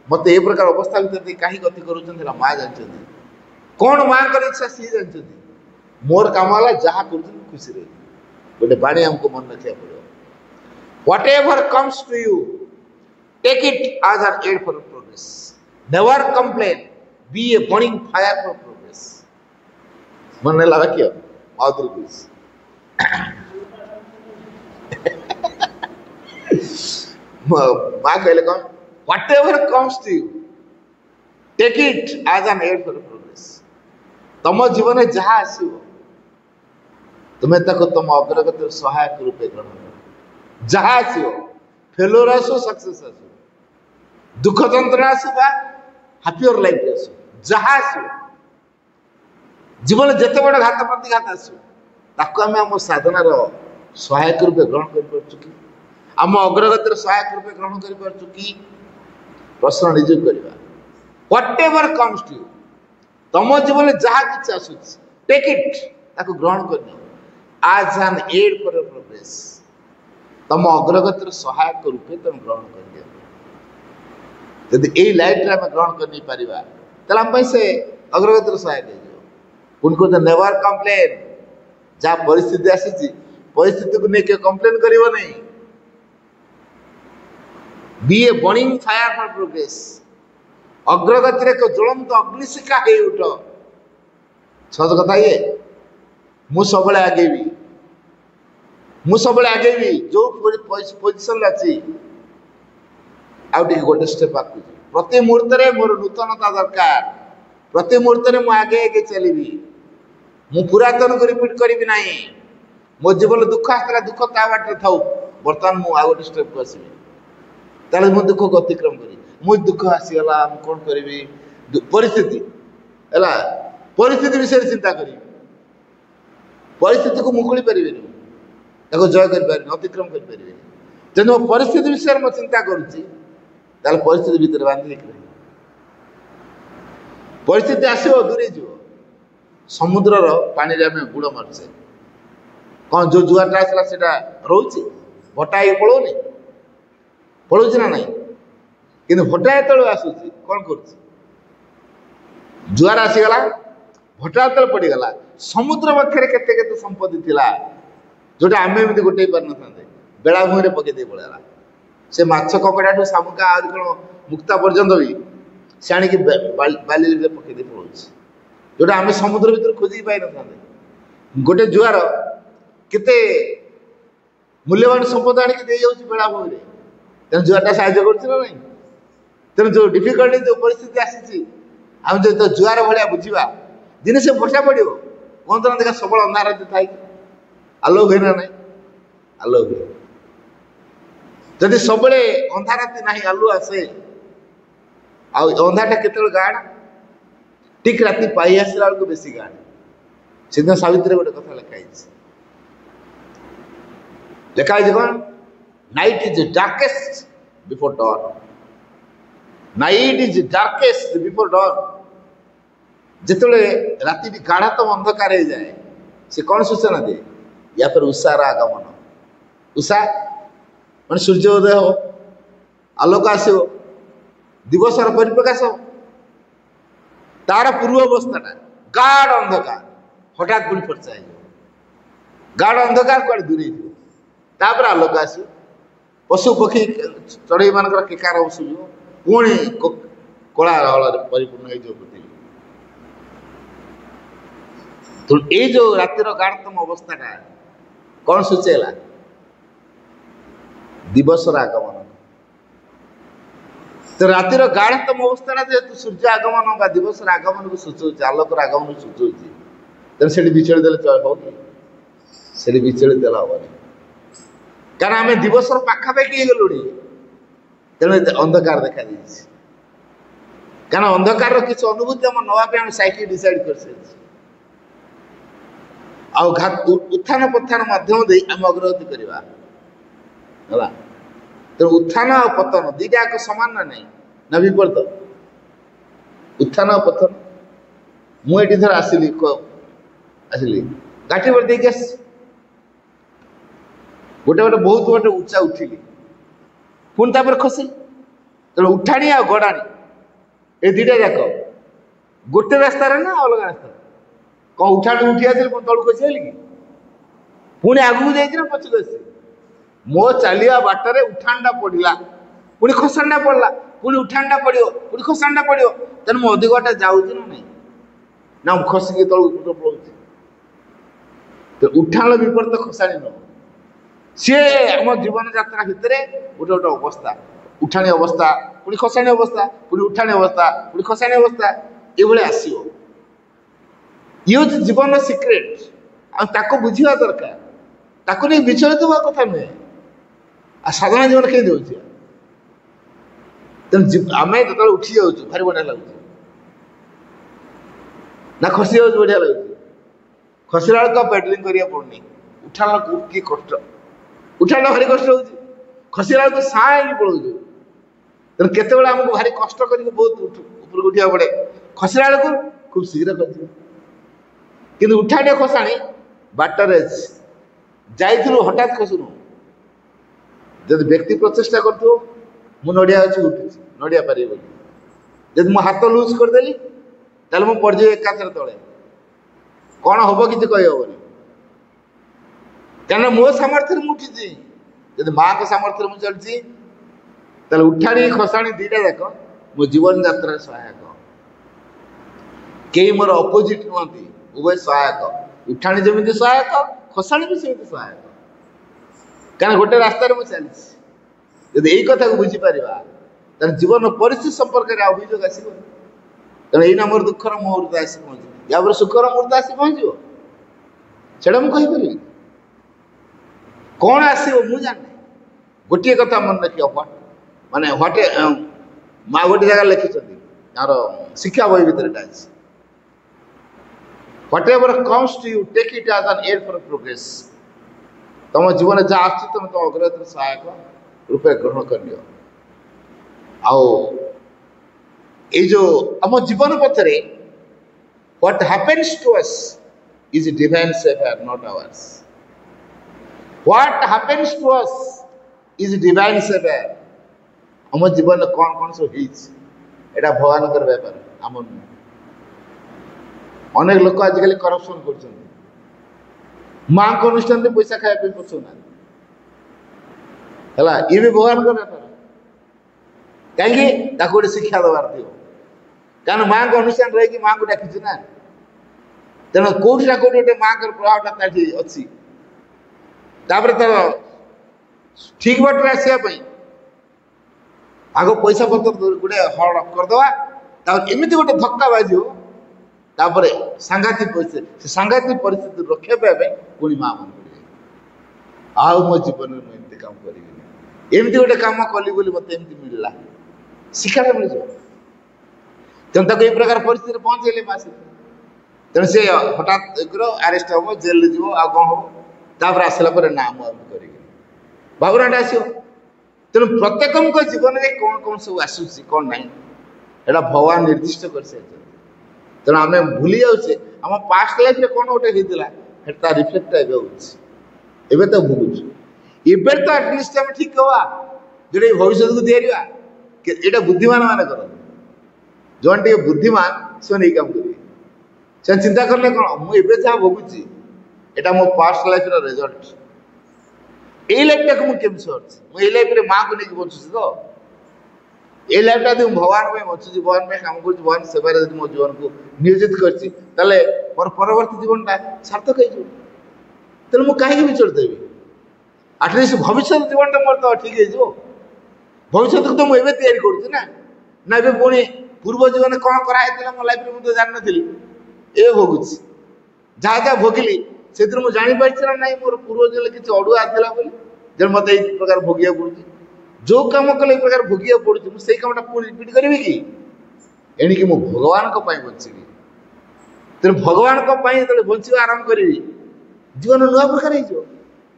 मत ये प्रकार अवस्था भर कहीं गति कर माँ जानते कौन माँ कर इच्छा सी जानते मोर कम है जहाँ कर खुशी रही गोटे बाणी आमको मन रखा पड़ो whatever comes to you take it as an aid for progress never complain be a burning fire for progress मन लगा क्या माधुर कुछ माँ कहले कौन whatever comes to you take it as an aid for progress तम जीवन जहाँ आसो तुम्हें तुम अग्रगति सहायक रूपे ग्रहण कर जहाँ आसो फेलोर आसो सक्सेस आसो दुख जंत्रणा आसो बा हैप्पियर लाइफ आसो जहाँ आसो जीवन जिते बड़ घात प्रतिघात आसो ताको आम आम साधनार सहायक रूपे ग्रहण कर आम अग्रगतिर सहायक रूपे ग्रहण कर प्रश्न निज करवा व्हाटएवर कम्स टू यू तम जीवन जहाँ किसी आसूस टेक इट ताको ग्रहण कर आज एन एड फॉर प्रोग्रेस तम अग्रगतिर सहायक रूपे तुम ग्रहण कर जदि यही लाइफ आम ग्रहण कर नहीं पारिबा तले आम से अग्रगतिर सहायक उनको तो नेवर कंप्लेन जहाँ परिस्थिति आसी परिस्थिति को लेकर कंप्लेन करिवो नहीं be a burning fire for progress अग्रगति एक ज्वलंत अग्निशिखा हो उठ सहज कथा ये मु सब आगेबी जो पोजिशन अच्छी आगे गोटे स्टेप आगे प्रति मुहूर्त में मोर नूतनता दरकार प्रति मुहूर्त में मुझे आगे आगे चलि मु पुरातन को रिपीट करी ना मो जीवन दुख आसला दुख ता बाटे था बर्तमान मुझे गोटे स्टेप को आसबि ताले मु दुख को अतिक्रम करी मुझे दुख आसीगला कौन करी परिस्थिति है परिस्थिति विषय चिंता करी परिस्थिति को मुकुली पारे जय कर अतिक्रम कर जब मो परिस्थिति विषय में चिंता करुच्ची परिस्थिति भितर बांधि परिस्थिति आसो दूरे जीव समुद्र पानी आम बुड़ मारे कौन जो जुआरटा आसला से रोचे भटा ये पड़ोनी पड़ोची ना ना कि भटा जो आसूसी कौन कर जुआर आसीगला भटा जो पड़गला समुद्र पाखे केते संपत्ति थिला जोटा आम एमती गोटे पार ना बेलाभूमि पकईदे पड़ा से माछ ककड़ा शामुका आ मुक्ता पर्यंत भी से आणिक बाली पकईदे पड़े जोटा आम समुद्र भर खोजिक पाई ना गोटे जुआर केते मूल्यवान संपद आणिक दे जाऊँ बेलाभूमि तेना जुआरटा साहय कर तेना जो डिफिकल्टी जो परिस्थिति आसी आम जो जुआर भाया बुझा दिने से वर्षा पड़ो कहते ना देखा सबल अंधार था आलो हुए ना ना आलो हुए जदि सब अंधार राति ना आलु आसे अंधारटा केत गाढ़ ठीक राति पाई आसला बेलू बेसी गाड़ी से सावित्री गोटे कथा लिखाई लिखाई कौन night is darkest before don night is darkest before don जिते राति गाढ़तम अंधकार हो जाए से कौन सूचना दे या फिर उषार आगमन उषा मैं सूर्योदय हो आलोक आसो दिवसर परिप्रकाश हो तार पूर्व अवस्था गाढ़ अंधकार हठात पुणी फर्चा गाढ़ अंधकार कुआड़े दूरे तापर आलोक आस पशु पक्षी चढ़ई मान केकार शुभ पुणी कला परिपूर्ण हो पृथ्वी तो ये जो रातिर गाढ़तम अवस्था कौन सूचेला दिवसर आगमन तो रातिर गाढ़तम अवस्था जेहेतु सूर्य आगमन दिवसर आगमन को सूचौचे आलोकर आगमन को सूचौचे तेना से विचलित देले हो कि से विचलित देला हेनी कारण आम दिवसर पाखापाखि गलुणी तेणु अंधकार देखा देछि कारण अंधकार किसी अनुभूति आम नवा साइकिल डिसाइड कर उत्थान पत्थान माध्यम दे आम अग्रगति करवा तो उत्थान और पतन दीटा एक सामान ना नहीं ना विपरीत उत्थान और पतन मुझे थर आसली आसली गाठी पर देखिए गोटे गोटे बहुत गोटे उच्चा उठिली पुणी तापर खसी तेणु उठाणी आ गड़ाणी ये दीटा जाक गोटे रास्तार ना अलग रास्ता कौन उठाणी उठी आस तलू खसी आली कि पुणी आगू जा पछक आस मो चलिया बाटर उठाणा पड़ा पुणी खसाणा पड़ा पुणी उठाणा पड़ो पुणी खसाणा पड़ो तेना मो अधिक बाटा जाऊँ ना नहीं ना खसिक तलू पड़ो तो उठाण विपरीत खसाणी न सी आम जीवन यात्रा भितर गोटे गोटे अवस्था उठाणी अवस्था पुणी खसाणी अवस्था पुणी उठाणी अवस्था पुणी खसाणी अवस्था ये आसो ये जीवन सिक्रेट आको बुझा दरकार ताको नहीं विचलित हवा कथा नुहे आ साधारण जीवन कहीं दे तेनाली आम जो उठी जाऊँ भारी बढ़िया लगुच ना खसी जाऊँ बढ़िया लगुच खसला बेलू पेडलिंग करा पड़नी उठाण कि कष्ट उठाण भारी कष्ट हो खसला बेलू साइल पड़ो तेना केत आमको भारी कष्ट कर बहुत ऊपर उठा पड़े खसला बेलू खूब शीघ्र कर कि उठाणी खसाणी बाटर जाइलु हठात खसुनु जब व्यक्ति प्रचेषा कर नड़िया अच्छी उठी नड़िया पारि जब मो हाथ लुज करदेली तेल मुझे पड़ जाए एकाथर तले कौन हम कि कहीहबनी क्या मो सामर्थ्य मुठी जब माँ को सामर्थ्य मुझे चलती उठाणी खसाणी दीटा जाक मो जीवन यात्रा सहायक कई मोर अपोजिट नुहति उभय सहायक उठाणी जमी सहायक खसाणी भी सेमती सहायक क्या गोटे रास्तार मुझे चली यदि यही कथा को बुझीपर तेज जीवन परिस्थिति संपर्क में अभियोग आसो तेना यही मोर दुखर मुहूर्त आस पहुँच या सुखर मुहूर्त आस पहुँचो से मुझे कौन आसो मुझे जाने गोटे कथा मन रखिए व्हाट माने व्हाट माँ गोटे जगह लिखिं यार शिक्षा बही भर whatever comes to you, take it as an aid for progress. तुम जीवन जहाँ आस तुम तुम अग्रगति सहायक रूपे ग्रहण कर लियो आओ ये जो आम जीवन पथरे what happens to us is a divine affair, not ours. What happens to us is a divine affair. आम जीवन कौन कौन सब एटा भगवान कर व्यापार आम अनेक लोक आजिकल करप्शन कर माँ को अनुष्ठान में पैसा खाया पसुना ये भी भगवान का व्यापार कहीं गोटे शिक्षा दबार थी कारण माँ को अनुष्ठान रही माँ को डाकी ना तेना कौटी ना कौटी गोटे माँ का प्रभावटा अच्छी तापर तर ठीक बाटर आसवाई आग पैसा पत्र गोटे हड़ करदे एमती गोटे धक्का बाजो तापर सांघातिक परिस्थिति सांघातिक परिस्थिति रक्षा पाई पुणी माँ मन पड़े मो जीवन में एमती काम करी एमती गोटे कम कली बोली मत एमती मिलला शिक्षा मिल तेणु ताको ए प्रकार परिस्थिति पहुंचेले मासी तेणु से हठात आरेस्ट हम जेल जीव आ कौन हम तापर आसला पर ना मुझे भावनाटा आस तेणु प्रत्येक जीवन में कौन कौन सब आसूसी कौन ना एटा भगवान निर्दिष्ट कर तेणु आम भूली जाऊे आम पास्ट लाइफ में कौन गोटे होता रिफ्लेक्ट एवं तो भोगुच एवं तो एटलिस्ट आम ठीक कवा जो भविष्य को दिया यहाँ बुद्धिमान मान कर जो टे बुद्धिमान से नहीं काम करेंगे से चिंता कले कौन मुझे जहाँ भोगुची यहाँ मो पास्ट लाइफ रिजल्ट ये लाइफ टाक मुझे लाइफ में माँ को लेकिन बचुची तो ये लाइफ टा भगवान में बचुची भगवान में काम कर भगवान सेवा मो जीवन को नियोजित कर परवर्ती जीवन टा सार्थक हो तेणु मुझे कहीं विचर देवी आटलिस्ट भविष्य जीवन टा मोर तो ठीक है भविष्य को तो मुझे तैयारी करुँच ना पुणी पूर्व जीवन कौन कराई मो लाइफ में मुझे जान नी ए भोगुच जहाँ जहाँ भोगिली से मुझे जापारी ना ना मोर पूर्व जीवन किसी अड़ुआ था जो मत ये प्रकार भोगिया पड़ू जो कम कले प्रकार भोगिया पड़ू मुझे कमटा पुणी रिपीट करी कि एणिकी मो भगवान बचिकी तेणु भगवान जो बचा आरंभ करी जीवन नुआ प्रकार हो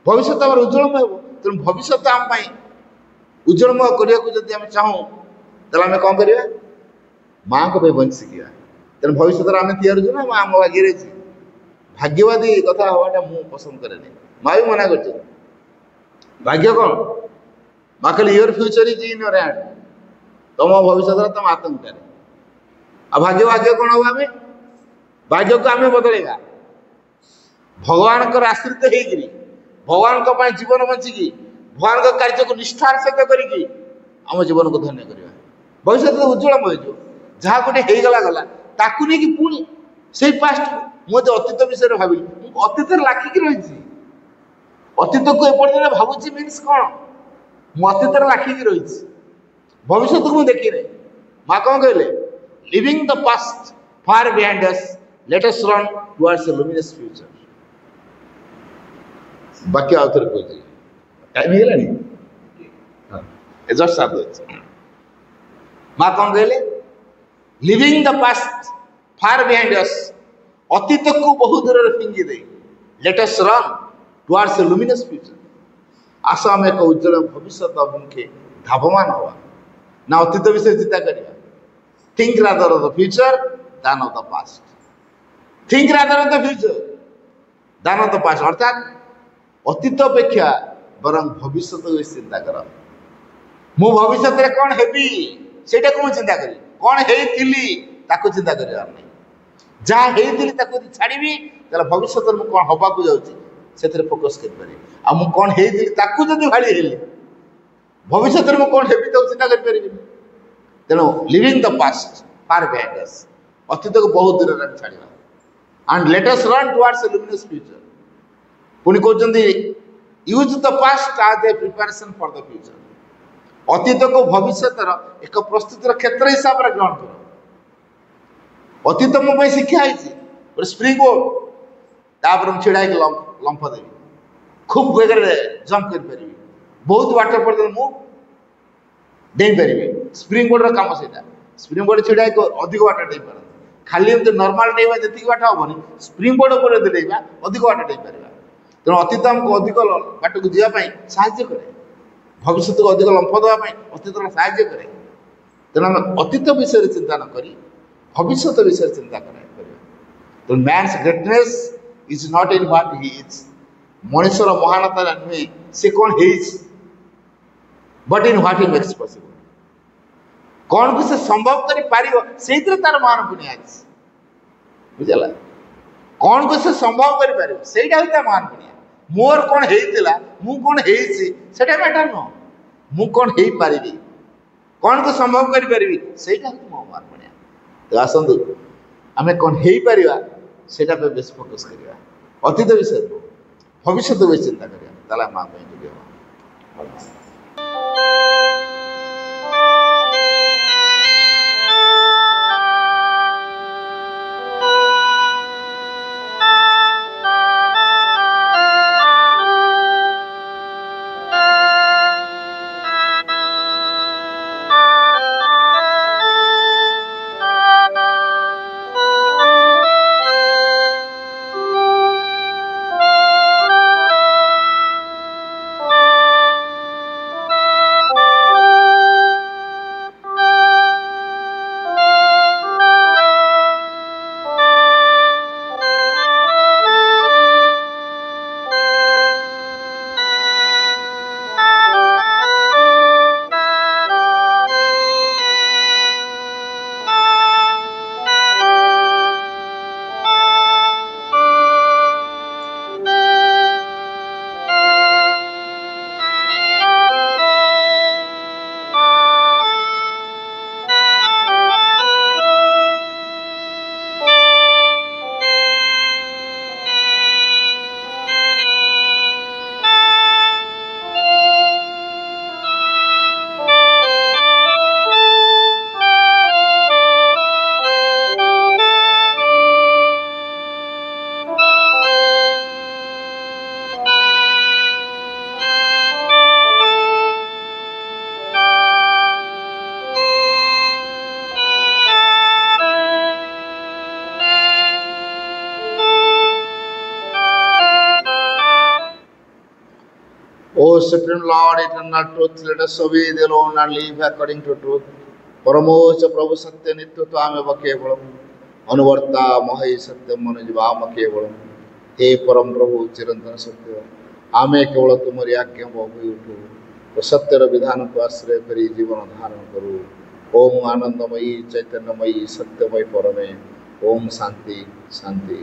भविष्य आम उज्जवलमय हो तेणु भविष्य आम उज्जवलमय करने को चाहूँ तो आम कौन करवा माँ को बंचिका तेणु भविष्य आम तैयार ना माँ आम भाग्य रही भाग्यवादी कथा हवाटा मुझे पसंद करे माँ भी मना कर भाग्य कौन माँ कहली your future is in your hand तुम भविष्य तुम आतंक आ भाग्य भाग्य कौन हम आम भाग्य को आम बदलेगा भगवान आश्रित होकर भगवान जीवन बंचिकी भगवान कार्य को निष्ठार सहित करी आम जीवन को धन्य करवा भविष्य तो उज्जवलमय हो जहाँ गोटे होगला गला ताकू नहीं पुणी से पास्ट मुझे अतीत विषय भावी अतीत लाखिकी रही अतीत को एपर्तन भावुची मीन्स कौन मुझे अतीत लाखिकी रही भविष्य को मुझे देखी माँ कौन कहले living the past far behind us late us run towards a luminous future बाकी आउ थे कह टाइम है जस्ट साथ माँ कौन कहले living the past far behind us अतीत को बहुत दूर फिंगी दे let us run towards a luminous future आस आम एक उज्जवल भविष्य अभिमुखे धावमान हवा ना अतीत विषय चिंता करिया think rather of the future than of the past think rather of the future than of the past अर्थात अतीत अपेक्षा बरं भविष्य चिंता कर मु भविष्य कौन हेबी सेटा को चिंता करी कौन हेली ताको चिंता करियार नहीं जहाँ हेली ताको छाड़ी ताले भविष्य में कौन हवा को जाऊँगी से फोकस कर कौन हेली ताको जब भाड़ी हेली भविष्य में कौन हेबी तो चिंता कर तेणु living the past far behind us अतीत को बहुत दूर में छाड़ा and let us run towards a luminous future पुणी कहते use the past as a preparation for the future अतीत को भविष्य एक प्रस्तुतिर क्षेत्र हिसाब से ग्रहण कर अतीत मो शिक्षा है स्प्रिंग बोर्ड तापर छिड़ा लंफ देवी खूब बेगर जंप कर बहुत बाट पर्यटन मुझे डेई पारि स्प्रिंग बोर्ड काम से स्प्रिंग बोर्ड छिड़ा अधिक बाट डे पार खाली नर्माल डेवा जी बाट हेनी स्प्रिंग बोर्ड पर डेवा अधिक बाट डे पार तेणु अतीत आमको अधिक बाट को जावाई साहय कै भविष्य को अधिक लंफ देवाई अतीत साहय कै तेणु आम अतीत विषय चिंता न करी भविष्य विषय चिंता कर तो man's greatness is not in what he is मनुष्यर महानता नुहे से कौन है but in what he makes possible कौन को से संभव करी पारिबो सेइतरे तार मान पुण्य आज बुझला कौन को से संभव करी पारिबो सेइटा होता मान पुण्य मोर कौन हेइतिला मु कौन हेइछि सेटा मैटर न मु कौन हेइ पारिबी कौन को संभव करी पारिबी सेइटा होता मो मान पुण्य तो आसंतु आमे कौन हेइ पारिबा सेटा पे बेस फोकस करिया अतीत विषय भविष्य विषय चिंता करिया ताला मां पे जुड़िया Supreme Lord, eternal truth, let us obey the alone and live according to truth. परमोच्च प्रभु सत्य नित्य तो आमे केवलम अनुवर्ता महि सत्यम मनुजीवाम केवलम हे परम प्रभु चिरंतन सत्य आमे केवल तुमरी आज्ञा बहु उठू तो सत्यर विधान को आश्रय करी जीवन धारण करू ओम आनंदमयी चैतन्यमयी सत्यमयी परमे ओम शांति शांति।